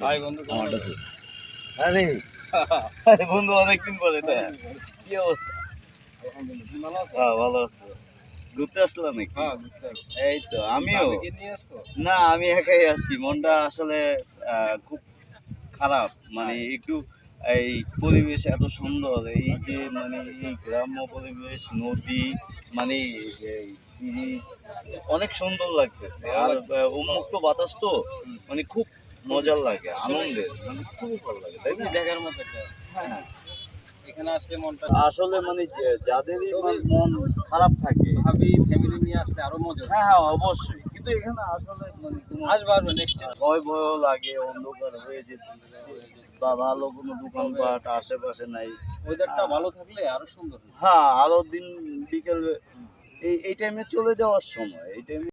ভাই বন্ধু আরে আরে বন্ধু অনেকদিন পরে তাই কি অবস্থা? হ্যাঁ ভালো আছো? ঘুরতে আসলাম নাকি? এই তো আমিও। না আমি একাই আসছি, মনটা আসলে খুব খারাপ, মানে একটু এই পরিবেশ এত সুন্দর, এই যে মানে এই গ্রাম্য পরিবেশ, নদী, মানে এই পিড়ি, অনেক সুন্দর লাগতেছে। আর উন্মুক্ত বাতাস তো, মানে খুব মজার লাগে, আনন্দের, মানে খুবই ভালো লাগে, তাই না? দেখার মতো একটা হ্যাঁ এখানে আসলে মনটা আসলে মানে যাদেরই মন খারাপ থাকে, ভাবি ফ্যামিলি নিয়ে আসলে আরো মজা হ্যাঁ হ্যাঁ অবশ্যই, কিন্তু এখানে আসলে মানে কোনো আসবে আসবে নেক্সট ভয় ভয়ও লাগে, অন্ধকার হয়ে যেতে বা ভালো কোনো দোকানপাট আশেপাশে নাই। ওয়েদারটা ভালো থাকলে আরো সুন্দর হ্যাঁ আরো দিন বিকেল এই টাইমে চলে যাওয়ার সময়, এই টাইমে